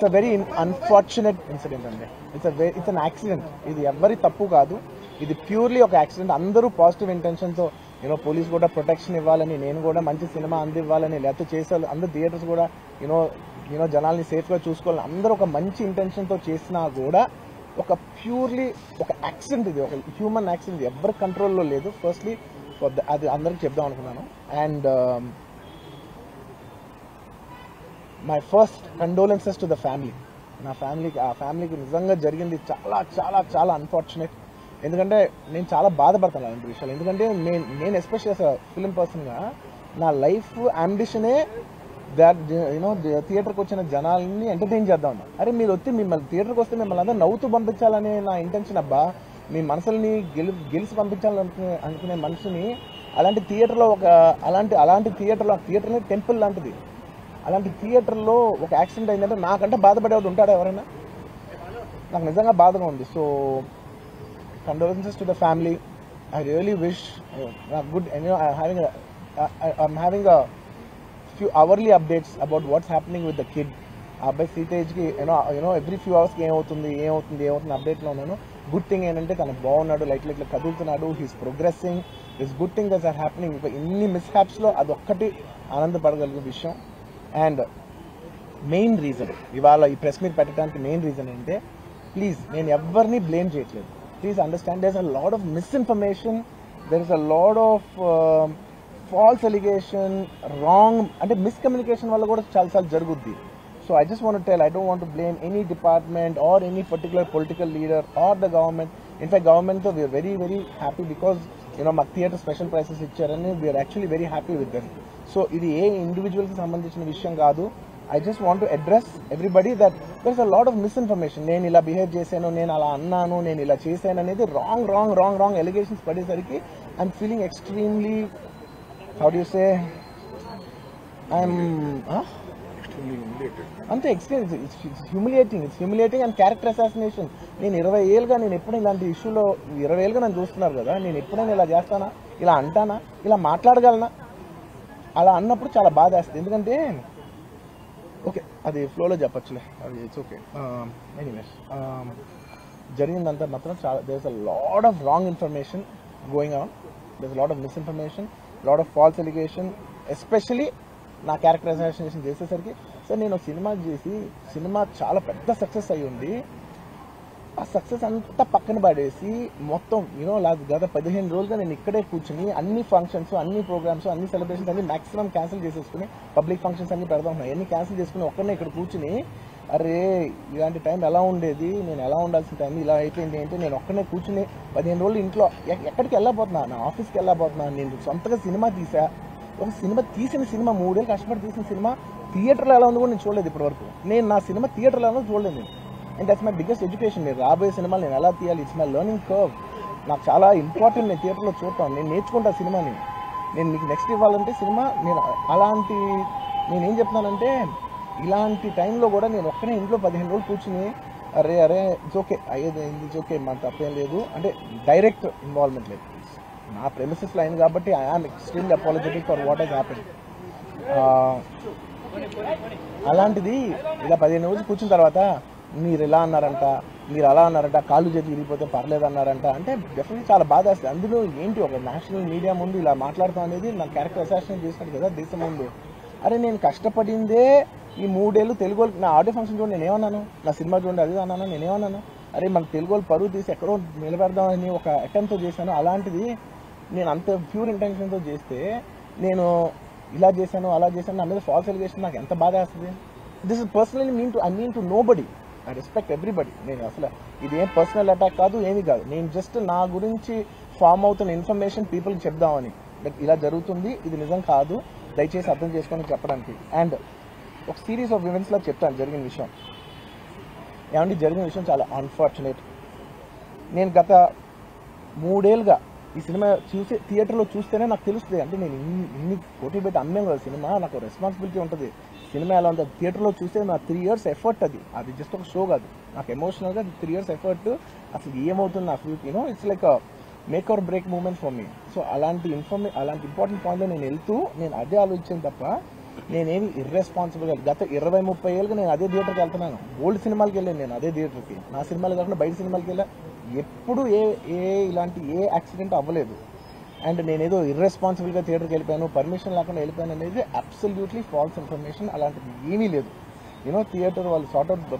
It's a very unfortunate incident అండి. It's an accident. ఇది ఎవరి తప్పు కాదు, ఇది ప్యూర్లీ ఒక యాక్సిడెంట్. అందరూ పాజిటివ్ ఇంటెన్షన్తో పోలీస్ కూడా ప్రొటెక్షన్ ఇవ్వాలని, నేను కూడా మంచి సినిమా అందివ్వాలని, లేకపోతే చేసే అందరు థియేటర్స్ కూడా జనాల్ని సేఫ్గా చూసుకోవాలని అందరూ ఒక మంచి ఇంటెన్షన్తో చేసినా కూడా ఒక ప్యూర్లీ ఒక యాక్సిడెంట్, ఇది ఒక హ్యూమన్ యాక్సిడెంట్, ఎవరి కంట్రోల్లో లేదు. ఫస్ట్లీ అది అందరికి చెప్దాం అనుకున్నాను. And my first condolences to the family. నా ఫ్యామిలీకి నిజంగా జరిగింది చాలా చాలా చాలా అన్ఫార్చునేట్. ఎందుకంటే నేను చాలా బాధపడతాను అలాంటి విషయాలు. ఎందుకంటే నేను ఎస్పెషల్లీ ఫిలిం పర్సన్గా నా లైఫ్ అంబిషనే థియేటర్కి వచ్చిన జనాల్ని ఎంటర్టైన్ చేద్దాం. అరే మీరు మిమ్మల్ని థియేటర్కి వస్తే మిమ్మల్ని అందరూ నవ్వుతూ పంపించాలనే నా ఇంటెన్షన్. అబ్బా, మీ మనసుల్ని గెలిచి పంపించాలనుకునే మనిషిని అలాంటి థియేటర్లో అలాంటి థియేటర్ని టెంపుల్ లాంటిది, అలాంటి థియేటర్లో ఒక యాక్సిడెంట్ అయిందంటే నాకంటే బాధపడేవాడు ఉంటాడా ఎవరైనా? నాకు నిజంగా బాధగా ఉంది. So condolences to the family. I really wish good. I'm having a few hourly updates about what's happening with the kid. Abhay Seetage ki every few hours ki ఏమవుతుంది అప్డేట్ లో ఉన్నాను. గుడ్ థింగ్ ఏంటంటే తను బాగున్నాడు, light కదులుతున్నాడు, he's progressing. This good thing that's are happening. ఇన్ని మిస్హ్యాప్స్ లో అదొక్కటి ఆనందపడగలిగే విషయం. అండ్ మెయిన్ రీజన్ ఇవాళ ఈ ప్రెస్ మీట్ పెట్టడానికి మెయిన్ రీజన్ ఏంటంటే, ప్లీజ్ నేను ఎవరిని బ్లేమ్ చేయట్లేదు. Please understand, there's a lot of misinformation, there is a lot of false allegation, wrong and miscommunication valla kuda chaala jaruguddi. So I just want to tell, I don't want to blame any department or any particular political leader or the government. In fact, government we are very very happy because maku theatre special prices ichcharani, we are actually very happy with them. So idi A individual ki sambandhinchina vishayam kaadu. I just want to address everybody that there's a lot of misinformation. నేను ఇలా behave చేశాను, నేను అలా అన్నాను, నేను ఇలా చేశాను అనేది రాంగ్ ఎలిగేషన్స్ పడేసరికి I'm feeling extremely, how do you say, అంతే extreme. It's humiliating and character assassination. నేను 20 ఏళ్ళుగా నేను ఎప్పుడు ఇలాంటి ఇష్యూలో 20 ఏళ్ళుగా నన్ను చూస్తున్నారు కదా, నేను ఎప్పుడైనా ఇలా చేస్తానా, ఇలా అంటానా, ఇలా మాట్లాడగలనా? అలా అన్నప్పుడు చాలా బాధ వేస్తుంది. ఎందుకంటే ఓకే అది ఫ్లోలో చెప్పచ్చులే, అది ఇట్స్ ఓకే. ఎనీవేస్ జరిగిందంతా మాత్రం చాలా, there is a lot of wrong information going on, there is lot of misinformation, lot of false allegation. Especially నా క్యారెక్టర్ అసాసినేషన్ చేసేసరికి సార్ నేను సినిమా చాలా పెద్ద సక్సెస్ అయ్యి ఉంది, ఆ సక్సెస్ అంతా పక్కన పడేసి మొత్తం గత 15 రోజులుగా నేను ఇక్కడే కూర్చుని అన్ని ఫంక్షన్స్, అన్ని ప్రోగ్రామ్స్, అన్ని సెలబ్రేషన్స్ అన్ని మాక్సిమం క్యాన్సిల్ చేసేసుకుని, పబ్లిక్ ఫంక్షన్స్ అన్ని పెడతా ఉన్నాయి, అన్ని క్యాన్సిల్ చేసుకుని ఒక్కనే ఇక్కడ కూర్చుని, అరే ఇలాంటి టైం ఎలా ఉండేది, నేను ఎలా ఉండాల్సిన టైం ఇలా అయిపోయింది అంటే నేను ఒక్కనే కూర్చుని 15 రోజులు ఇంట్లో ఎక్కడికి వెళ్ళబోతున్నా, నా ఆఫీస్కి వెళ్ళబోతున్నా. నేను సొంతగా సినిమా తీసా, ఒక తీసిన సినిమా 3 ఏళ్ళు కష్టపడి తీసిన సినిమా థియేటర్లో ఎలా ఉంది కూడా నేను చూడలేదు ఇప్పటివరకు. నేను నా సినిమా థియేటర్లో ఎలా చూడలేదు. And that's my biggest education. నేను రాబోయే సినిమాలు నేను ఎలా తీయాలి, ఇట్స్ మై లెర్నింగ్ కర్వ్. నాకు చాలా ఇంపార్టెంట్. నేను థియేటర్లో చూడటాను, నేను నేర్చుకుంటా సినిమాని. నేను మీకు నెక్స్ట్ ఇవ్వాలంటే సినిమా నేనేం చెప్తున్నానంటే, ఇలాంటి టైంలో కూడా నేను ఒక్కనే ఇంట్లో 15 రోజులు కూర్చుని అరే ఇట్స్ ఓకే అయ్యేది ఇట్స్ ఓకే, మాకు తప్పేం లేదు అంటే డైరెక్ట్ ఇన్వాల్వ్మెంట్ లేదు. నా ప్రెమిసెస్లో అయింది కాబట్టి I am extremely apologetic for what has happened. అలాంటిది ఇలా 15 రోజులు కూర్చున్న తర్వాత మీరు ఇలా అన్నారంట, మీరు అలా అన్నారంట, కాళ్ళు చేతులు ఇరిగిపోతే పర్లేదు అన్నారంట అంటే డెఫినెట్లీ చాలా బాధ వేస్తుంది. అందులో ఏంటి ఒక నేషనల్ మీడియా ముందు ఇలా మాట్లాడతాం అనేది నా క్యారెక్టర్ అసాసినేట్ చేసినట్టు కదా దేశం ముందు. అరే నేను కష్టపడిందే ఈ 3 ఏళ్ళు తెలుగు నా ఆడియో ఫంక్షన్ చూడండి, నేనేమన్నాను, నా సినిమా చూడండి అది అన్నాను, నేనేమన్నాను, అరే మన తెలుగు వాళ్ళు పరువు తీసి ఎక్కడో నిలబెడదామని ఒక అటెంప్ట్తో చేశాను. అలాంటిది నేను అంత ప్యూర్ ఇంటెన్షన్తో చేస్తే నేను ఇలా చేశాను అలా చేశాను నా మీద ఫాల్స్ ఎలిగేషన్ నాకు ఎంత బాధ వేస్తుంది. This is personally I mean to nobody, I respect everybody. నేను అసలు ఇది ఏం పర్సనల్ అటాక్ కాదు, ఏమీ కాదు. నేను జస్ట్ నా గురించి ఫామ్ అవుతున్న ఇన్ఫర్మేషన్ పీపుల్కి చెప్దామని, బట్ ఇలా జరుగుతుంది, ఇది నిజం కాదు, దయచేసి అర్థం చేసుకొని చెప్పడానికి. అండ్ ఒక సిరీస్ ఆఫ్ ఈవెంట్స్లో చెప్తాను జరిగిన విషయం. ఏమంటే జరిగిన విషయం చాలా అన్ఫార్చునేట్. నేను గత 3 ఏళ్ళుగా ఈ సినిమా థియేటర్లో చూస్తేనే నాకు తెలుస్తుంది. అంటే నేను ఇన్ని కోట్లు పెట్టి అమ్మాం కదా సినిమా, నాకు రెస్పాన్సిబిలిటీ ఉంటుంది. సినిమా ఎలా ఉంది థియేటర్లో చూస్తే నా 3 years ఎఫర్ట్, అది జస్ట్ ఒక షో కాదు, నాకు ఎమోషనల్గా 3 years ఎఫర్ట్. అసలు ఏమవుతుంది నా future, it's like make or break moment for me. So అలాంటి ఇంపార్టెంట్ పాయింట్లో నేను వెళ్తూ నేను అదే ఆలోచించాను తప్ప నేనేమి ఇర్రెస్పాన్సిబుల్గా గత 20-30 ఏళ్ళుగా నేను అదే థియేటర్కి వెళ్తున్నాను. ఓల్డ్ సినిమాలకి వెళ్ళాను నేను అదే థియేటర్కి. నా సినిమాలు కాకుండా బయట సినిమాలకి వెళ్ళా. ఎప్పుడు ఇలాంటి యాక్సిడెంట్ అవ్వలేదు. అండ్ నేనేదో ఇర్రెస్పాన్సిబుల్గా థియేటర్కి వెళ్ళిపోయాను, పర్మిషన్ లేకుండా వెళ్ళిపోయాను అనేది అబ్సల్యూట్లీ ఫాల్స్ ఇన్ఫర్మేషన్. అలాంటిది ఏమీ లేదు. థియేటర్ వాళ్ళు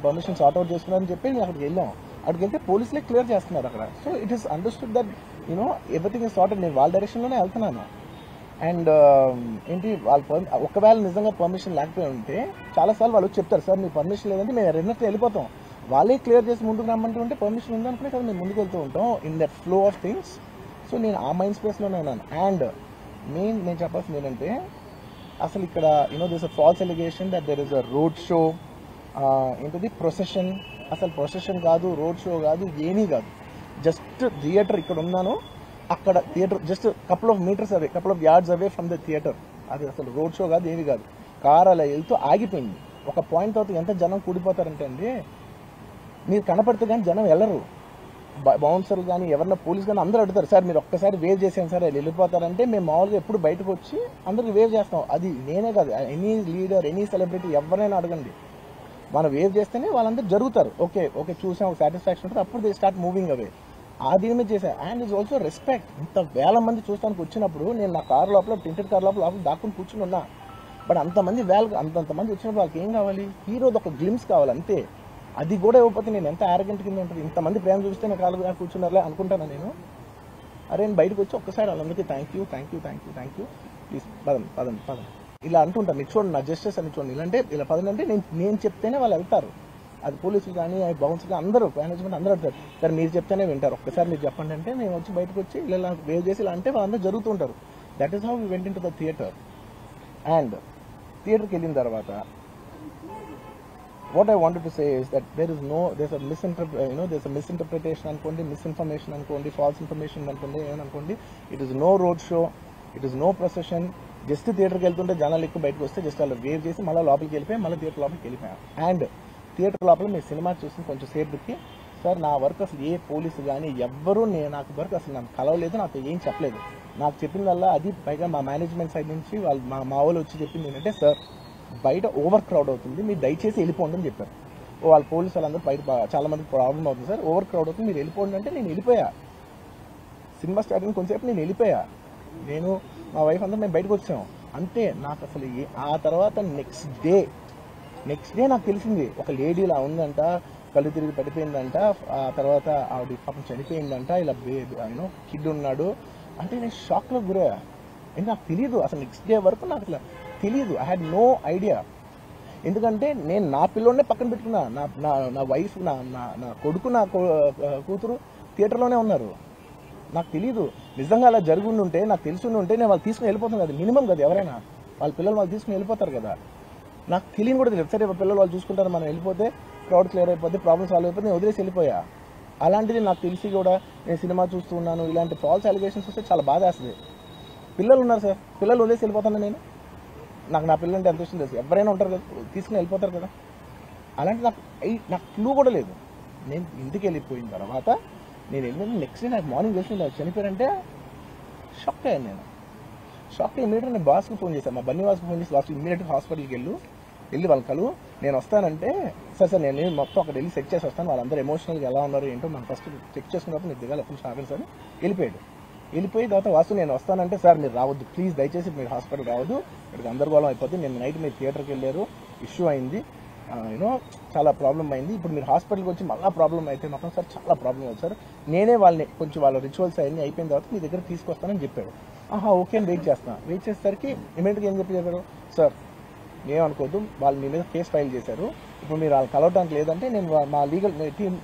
పర్మిషన్ సార్ట్అవుట్ చేసుకున్నారని చెప్పి నేను అక్కడికి వెళ్ళాం. అక్కడికి వెళ్తే పోలీసులే క్లియర్ చేస్తున్నారు అక్కడ. So it is understood that everything is sorted. నేను వాళ్ళ డైరెక్షన్లోనే వెళ్తున్నాను. అండ్ ఒకవేళ నిజంగా పర్మిషన్ లేకపోయి ఉంటే చాలాసార్లు వాళ్ళు చెప్తారు, సార్ మీ పర్మిషన్ లేదంటే మేము రెండింటితో వెళ్ళిపోతాం. వాళ్ళే క్లియర్ చేసి ముందుకు రమ్మంటూ ఉంటే పర్మిషన్ ఉందనుకునే కదా మేము ముందుకు వెళ్తూ ఉంటాం in that flow of things. So నేను ఆ మైండ్ స్పేస్లోనే ఉన్నాను. అండ్ నేను చెప్పాల్సింది ఏంటంటే, అసలు ఇక్కడ this a false allegation that there is a road show, ఏంటిది ప్రొసెషన్. అసలు ప్రొసెషన్ కాదు, రోడ్ షో కాదు, ఏమీ కాదు. జస్ట్ థియేటర్ ఇక్కడ ఉన్నాను, అక్కడ theatre just couple of metres away, couple of yards away from the theatre. అది అసలు రోడ్ షో కాదు, ఏమీ కాదు. కార్ అలా వెళ్తూ ఆగిపోయింది. ఒక పాయింట్ తర్వాత ఎంత జనం కూడిపోతారంటే అండి, మీరు కనపడితే కానీ జనం వెళ్ళరు. బౌన్సర్లు కానీ ఎవరన్నా పోలీస్ కానీ అందరూ అడుగుతారు, సార్ మీరు ఒక్కసారి వేవ్ చేసాను సార్ వెళ్ళిపోతారంటే మేము మామూలుగా ఎప్పుడు బయటకు వచ్చి అందరికి వేవ్ చేస్తాం. అది నేనే కాదు, ఎనీ లీడర్, ఎనీ సెలబ్రిటీ ఎవరైనా అడగండి, మనం వేవ్ చేస్తేనే వాళ్ళందరూ జరుగుతారు. ఓకే ఓకే చూసాం, ఒక సాటిస్ఫాక్షన్ ఉంటుంది, అప్పుడు దే స్టార్ట్ మూవింగ్ అవే. ఆ దీని మీద చేశాను. And is also respect. ఇంత వేల మంది చూస్తానికి వచ్చినప్పుడు నేను నా కారు లోపల, టెంటెడ్ కార్ లోపల దాక్కుని కూర్చుని ఉన్నా. బట్ అంతమంది అంతంతమంది వచ్చినప్పుడు వాళ్ళకి ఏం కావాలి? హీరోది ఒక గ్లిమ్స్ కావాలి అంతే. అది కూడా ఇవ్వకపోతే నేను ఎంత యారగెంట్ కింద ఉంటుంది. ఇంతమంది ప్రేమ చూస్తే నాకు కాలు కూర్చున్నారులే అనుకుంటాను నేను. అరే నేను బయటకు వచ్చి ఒక్కసారి వాళ్ళందరికీ థ్యాంక్ యూ ప్లీజ్ పదండి ఇలా అంటుంటాను. మీకు చూడండి నా జస్టిస్ అని చూడండి, ఇలాంటే ఇలా పదండి నేను చెప్తేనే వాళ్ళు వెళ్తారు. అది పోలీసులు కానీ బౌన్సర్లు అందరూ మేనేజ్మెంట్ అందరూ అడుగుతారు, సార్ మీరు చెప్తేనే వింటారు, ఒక్కసారి మీరు చెప్పండి అంటే మేము వచ్చి బయటకు వచ్చి ఇలా వేవ్ చేసి ఇలా అంటే వాళ్ళందరూ జరుగుతుంటారు. That is how we went in to the theatre. And థియేటర్కి వెళ్ళిన తర్వాత what I wanted to say is that there's a misinterpretation అనుకోండి, misinformation అనుకోండి, false information అనుకోండి, ఏమనుకోండి. It is no road show, it is no procession. Just థియేటర్కి వెళ్తుంటే జనాలు ఎక్కువ బయటకు వస్తే జస్ట్ అలా వేవ్ చేసి మళ్ళీ లోపలికి వెళ్ళిపోయి మళ్ళీ థియేటర్ లోపలికి వెళ్ళిపోయాం. అండ్ థియేటర్ లోపల మీరు సినిమా చూసి కొంచెం సేపుకి, సార్ నా వర్క్ అసలు ఏ పోలీసు కానీ ఎవ్వరూ నాకు వర్క్ అసలు నాకు కలవలేదు, నాకు ఏం చెప్పలేదు. నాకు చెప్పిందల్లా అది పైగా మా మేనేజ్మెంట్ సైడ్ నుంచి వాళ్ళు మా వాళ్ళు వచ్చి చెప్పింది ఏంటంటే, సార్ బయట ఓవర్ క్రౌడ్ అవుతుంది, మీరు దయచేసి వెళ్ళిపోండి అని చెప్పారు. వాళ్ళ పోలీసు వాళ్ళందరూ బయట చాలా మందికి ప్రాబ్లం అవుతుంది, సార్ ఓవర్ క్రౌడ్ అవుతుంది మీరు వెళ్ళిపోండి అంటే నేను వెళ్ళిపోయా. సినిమా స్టార్టింగ్ కొంచెంసేపు నేను వెళ్ళిపోయా. నేను మా వైఫ్ అందరూ మేము బయటకు వచ్చాం అంతే. నాకు అసలు ఆ తర్వాత నెక్స్ట్ డే నాకు తెలిసింది, ఒక లేడీ ఇలా ఉందంట, కళ్ళు తిరిగి పడిపోయిందంట, ఆ తర్వాత ఆవిడ పాపం చనిపోయిందంట, ఇలా కిడ్ ఉన్నాడు అంటే నేను షాక్లో గురయ్యా. నాకు తెలియదు అసలు, నెక్స్ట్ డే వరకు నాకు అసలు తెలియదు. I had no idea. ఎందుకంటే నేను నా పిల్లోనే పక్కన పెట్టుకున్నా, నా వైఫ్, నా కొడుకు, నా కూతురు థియేటర్లోనే ఉన్నారు. నాకు తెలియదు. నిజంగా అలా జరుగుండి ఉంటే, నాకు తెలిసి ఉంటే నేను వాళ్ళు తీసుకుని వెళ్ళిపోతాను కదా, మినిమం కదా, ఎవరైనా వాళ్ళ పిల్లలు వాళ్ళు తీసుకుని వెళ్ళిపోతారు కదా. నాకు తెలియని కూడా తెలియదు. సరే పిల్లలు వాళ్ళు చూసుకుంటారు, మనం వెళ్ళిపోతే క్రౌడ్ క్లియర్ అయిపోతే, ప్రాబ్లమ్ సాల్వ్ అయిపోతే నేను వదిలేసి వెళ్ళిపోయా. అలాంటిది నాకు తెలిసి కూడా నేను సినిమా చూస్తూ ఉన్నాను, ఇలాంటి ఫాల్స్ అలిగేషన్స్ వస్తే చాలా బాధ వేస్తుంది. పిల్లలు ఉన్నారు సార్, పిల్లలు వదిలేసి వెళ్ళిపోతాను నేను. నాకు నా పిల్లలు అంటే ఎంత ఇష్టం తెలుసు, ఎవరైనా ఉంటారు కదా తీసుకుని వెళ్ళిపోతారు కదా. అలాంటి నాకు క్లూ కూడా లేదు. నేను ఇంటికి వెళ్ళిపోయిన తర్వాత నేను వెళ్ళిన నెక్స్ట్ డే నాకు మార్నింగ్ తెలిసి నాకు చనిపోయారంటే షాక్ అయ్యాను నేను. షాక్ అయ్యి ఇమీడియట్గా నేను బాస్కి ఫోన్ చేశాను, మా బన్నీ బాస్కి ఫోన్ చేసి, బాస్ ఇమీడియట్గా హాస్పిటల్కి వెళ్ళి వాళ్ళ కలువు, నేను వస్తానంటే సార్ నేను మొత్తం అక్కడ వెళ్ళి చెక్ చేసి వస్తాను, వాళ్ళందరూ ఎమోషనల్గా ఎలా ఉన్నారు ఏంటో మనం ఫస్ట్ చెక్ చేసుకున్నప్పుడు నేను దిగాలి, అప్పుడు ఆగండి సార్. వెళ్ళిపోయిన తర్వాత వాసు నేను వస్తానంటే, సార్ మీరు రావద్దు ప్లీజ్, దయచేసి మీరు హాస్పిటల్ రావద్దు, ఇక్కడికి అందరిగోళం అయిపోతుంది, నేను నైట్ మీరు థియేటర్కి వెళ్ళారు, ఇష్యూ అయింది, చాలా ప్రాబ్లం అయింది, ఇప్పుడు మీరు హాస్పిటల్కి వచ్చి మళ్ళీ ప్రాబ్లం అయితే మాత్రం సార్ చాలా ప్రాబ్లం అవుతుంది సార్, నేనే వాళ్ళని కొంచెం వాళ్ళ రిచువల్స్ అవన్నీ అయిపోయిన తర్వాత మీ దగ్గర తీసుకొస్తానని చెప్పాడు. ఓకే అని వెయిట్ చేసేసరికి ఇమీడియట్గా ఏం చెప్పారు, సార్ ఏమనుకోవద్దు, వాళ్ళు మీ మీద కేసు ఫైల్ చేశారు, ఇప్పుడు మీరు వాళ్ళు కలవడానికి లేదంటే నేను మా లీగల్ టీం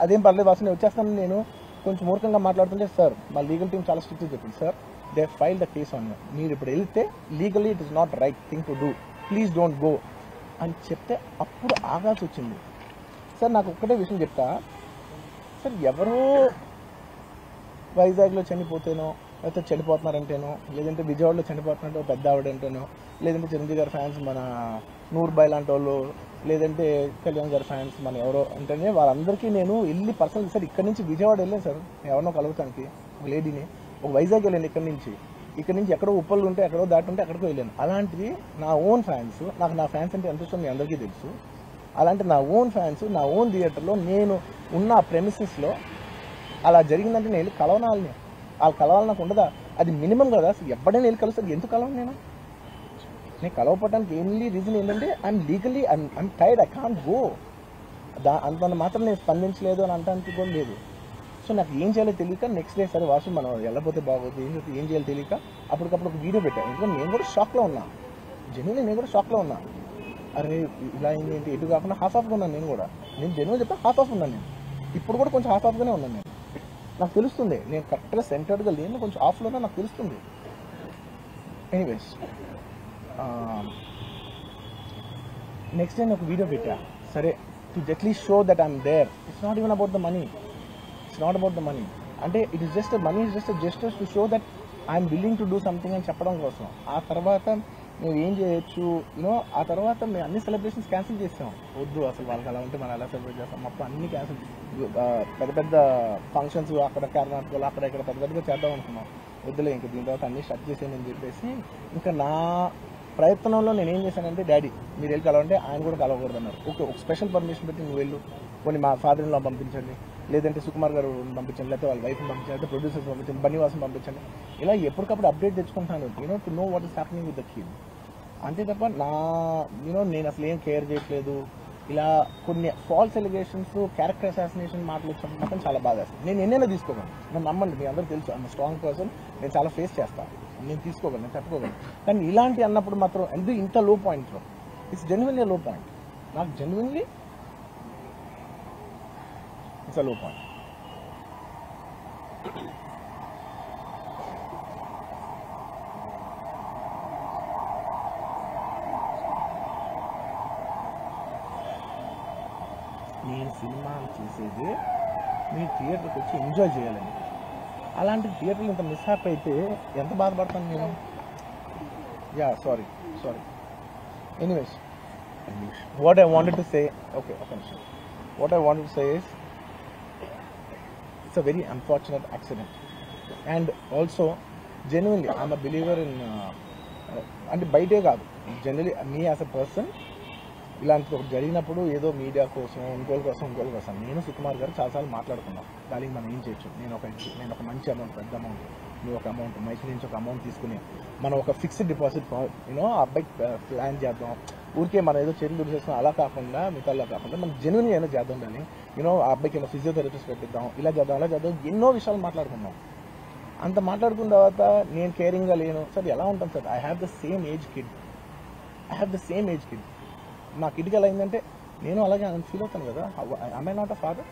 అదేం పర్లేదు వాసు నేను వచ్చేస్తాను, నేను కొంచెం మూర్ఖంగా మాట్లాడుతుంటే, సార్ మా లీగల్ టీం చాలా స్ట్రిక్ట్గా చెప్పింది, sir they file the case on you, మీరు ఇప్పుడు వెళ్తే legally it is not right thing to do, please don't go అని చెప్తే అప్పుడు ఆగాల్సి వచ్చింది. సార్ నాకు ఒక్కటే విషయం చెప్తా, సార్ ఎవరో వైజాగ్లో చనిపోతేనో, లేకపోతే చనిపోతున్నారంటేనో, లేదంటే విజయవాడలో చనిపోతున్నట్టు పెద్ద ఆవిడంటేనో, లేదంటే చిరంజీవి గారి ఫ్యాన్స్ మన నూర్బాయ్ లాంటి వాళ్ళు, లేదంటే కళ్యాణ్ గారి ఫ్యాన్స్ మన ఎవరో అంటేనే వాళ్ళందరికీ నేను వెళ్ళి పర్సనల్, సార్ ఇక్కడ నుంచి విజయవాడ వెళ్ళాను సార్ ఎవరినో కలుగుతానికి, ఒక లేడీని, ఒక వైజాగ్ వెళ్ళాను ఇక్కడ నుంచి, ఇక్కడ నుంచి ఎక్కడో ఉప్పలు ఉంటే ఎక్కడో దాటుంటే ఎక్కడికో వెళ్ళాను. అలాంటిది నా ఓన్ ఫ్యాన్స్, నాకు నా ఫ్యాన్స్ అంటే ఎంత ఇష్టం మీ అందరికీ తెలుసు. అలాంటి నా ఓన్ ఫ్యాన్స్ నా ఓన్ థియేటర్లో నేను ఉన్న ప్రెమిసెస్లో అలా జరిగిందంటే నేను వెళ్ళి కలవనాలని, వాళ్ళు కలవాలి నాకు ఉండదా? అది మినిమం కదా. అసలు ఎప్పుడైనా వెళ్ళి కలుస్తారు, ఎందుకు కలవను నేను కలవపడడానికి ఓన్లీ రీజన్ ఏంటంటే I'm legally I'm tired, I can't go. అంత మాత్రం నేను స్పందించలేదు అని అంటానికి కూడా లేదు. సో నాకు ఏం చేయాలో తెలియక నెక్స్ట్ డే సరే వాసు మనం వెళ్ళకపోతే బాగోదు, ఏం చేయాలో తెలియక అప్పటికప్పుడు ఒక వీడియో పెట్టాను. ఎందుకంటే నేను కూడా షాక్లో ఉన్నా, జెన్యున్లీ నేను కూడా షాక్లో ఉన్నా. అరే ఇలా అయింది ఏంటి, ఎటు కాకుండా హాఫ్ ఆఫ్గా ఉన్నాను నేను జెన్యున్ చెప్పా హాఫ్ ఆఫ్ ఉన్నాను నేను. ఇప్పుడు కూడా కొంచెం హాఫ్ ఆఫ్గానే ఉన్నాను నేను. నాకు తెలుస్తుంది నేను కరెక్ట్గా సెంటర్డ్గా లేను, కొంచెం ఆఫ్లోనే నాకు తెలుస్తుంది. ఎనీవేస్ నెక్స్ట్ నేను ఒక వీడియో పెట్టా, సరే to at least show that I'm there. It's not even about the money, it's not about the money. అంటే it is just money is just gestures to show that I'm willing to do something అని చెప్పడం కోసం. ఆ తర్వాత నువ్వు ఏం చేయొచ్చు ఆ తర్వాత మేము అన్ని సెలబ్రేషన్స్ క్యాన్సిల్ చేసాం. వద్దు అసలు వాళ్ళకి అలా ఉంటే మనం ఎలా సెలబ్రేట్ చేస్తాం, మొత్తం అన్ని క్యాన్సిల్. పెద్ద పెద్ద ఫంక్షన్స్ అక్కడ కర్ణాటకలో అక్కడ ఇక్కడ పెద్ద పెద్దగా చేద్దాం అనుకున్నాం. వద్దులే ఇంకా దీని తర్వాత అన్ని షట్ చేసేయని చెప్పేసి ఇంకా నా ప్రయత్నంలో నేను ఏం చేశానంటే, డాడీ మీరు వెళ్ళి కలవంటే ఆయన కూడా కలవకూడదు అన్నారు. ఓకే ఒక స్పెషల్ పర్మిషన్ పెట్టి నువ్వు వెళ్ళు, కొన్ని మా ఫాదర్ ఇన్ లా పంపించండి, లేదంటే సుకుమార్ గారు పంపించండి, లేకపోతే వాళ్ళ వైఫ్ని పంపించండి, లేకపోతే ప్రొడ్యూసర్స్ పంపించండి, బన్నీవాసం పంపించండి. ఇలా ఎప్పటికప్పుడు అప్డేట్ తెచ్చుకుంటాను to know what is happening with the kid. అంతే తప్ప నేను అసలు ఏం కేర్ చేయట్లేదు. ఇలా కొన్ని ఫాల్స్ ఎలిగేషన్స్, క్యారెక్టర్ అసాసినేషన్ మాటలు వచ్చినప్పుడు మాత్రం చాలా బాగా వేస్తాను. నేను ఎన్నైనా తీసుకోగలను, నన్ను నమ్మండి, మీ అందరూ తెలుసు ఐఎమ్ స్ట్రాంగ్ పర్సన్, నేను చాలా ఫేస్ చేస్తాను, నేను తీసుకోగలను, నేను తట్టుకోగలను. కానీ ఇలాంటి అన్నప్పుడు మాత్రం ఎందుకు ఇంత లో పాయింట్లో, ఇట్స్ జెన్యున్లీ లో పాయింట్. నాకు జెన్యున్లీ ఇట్స్ అ లో పాయింట్. నేను సినిమాలు చేసేది మీరు థియేటర్కి వచ్చి ఎంజాయ్ చేయాలని. అలాంటి థియేటర్లు ఇంత మిస్హాప్ అయితే ఎంత బాధపడతాను నేను. Yeah sorry anyways what I wanted to say, okay ఒక నిమిషం. What I wanted to say is it's a very unfortunate accident. And also genuinely I'm a believer in, అంటే బయటే కాదు, generally me as a person ఇలాంటిది ఒకటి జరిగినప్పుడు ఏదో media కోసం ఇంకోళ్ళ కోసం నేను సుకుమార్ గారు చాలాసార్లు మాట్లాడుకున్నాం, దానికి మనం ఏం చేయొచ్చు. నేను ఒక మంచి అమౌంట్, పెద్ద అమౌంట్, నువ్వు ఒక అమౌంట్, మైక్ నుంచి ఒక అమౌంట్ తీసుకుని మనం ఒక ఫిక్స్డ్ డిపాజిట్ ఆ అబ్బాయికి ప్లాన్ చేద్దాం. ఊరికే మనం ఏదో చేతులు దుడిచేస్తాం అలా కాకుండా, మిగతాలా కాకుండా మనం జెన్యున్గా ఏదో చేద్దాం. కానీ ఆ అబ్బాయికి ఏదో ఫిజియోథెరపిస్ట్ పెట్టిద్దాం, ఇలా చేద్దాం, ఎన్నో విషయాలు మాట్లాడుకున్నాం. అంత మాట్లాడుకున్న తర్వాత నేను కేరింగ్గా లేను సార్, ఎలా ఉంటాను sir? I have the same age kid. నా కిడ్కి ఎలా అయిందంటే నేను అలాగే ఫీల్ అవుతాను కదా. I not a father?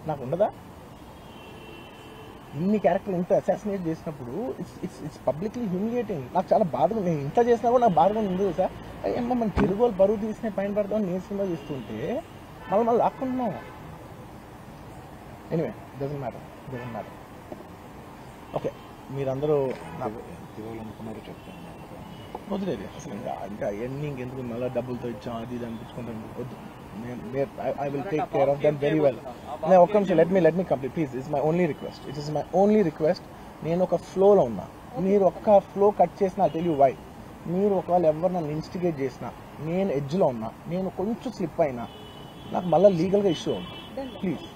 నాకు ఉండదా? ఇన్ని క్యారెక్టర్ ఇంత అసాసినేట్ చేసినప్పుడు ఇట్స్ పబ్లిక్లీ హ్యూమిలియేటింగ్. నాకు చాలా బాధగా, నేను ఇంత చేసినా కూడా నాకు బాధగా ఉంది సార్. ఏమో మన తెలుగు వాళ్ళు బరువు తీసిన పైన పడతామని నేను సినిమా చేస్తుంటే మళ్ళీ లాక్కుంటున్నాం. Anyway doesn't matter. ఓకే మీరందరూ నాకు ఇవ్వాలనుకున్నారు చెప్తాను. వదిలేదు అసలు ఇంకా ఎన్ని ఇంకెందుకు మళ్ళీ డబ్బులతో ఇచ్చాం అది ఇది అనిపించుకుంటాను. వద్దు, I will take care of them very well. Now, ఒక్క నిమిషం, let me complete please. It's my only request. నేను ఒక ఫ్లోలో ఉన్నా, మీరు ఒక్క ఫ్లో కట్ చేసినా టెల్ యూ వై. మీరు ఒకవేళ ఎవరు నన్ను ఇన్స్టిగేట్ చేసినా, నేను ఎడ్జ్లో ఉన్నా, నేను కొంచెం స్లిప్ అయినా నాకు మళ్ళీ లీగల్గా ఇష్యూ ఉంది. ప్లీజ్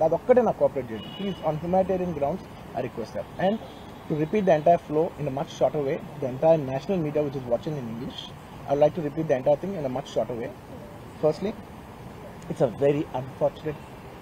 అదొక్కటే నాకు కోఆపరేట్ చేయండి please. On humanitarian grounds I request that. And to repeat the entire flow in a much shorter way, the entire national media which is watching in English, I would like to repeat the entire thing in a much shorter way. Firstly, it's a very unfortunate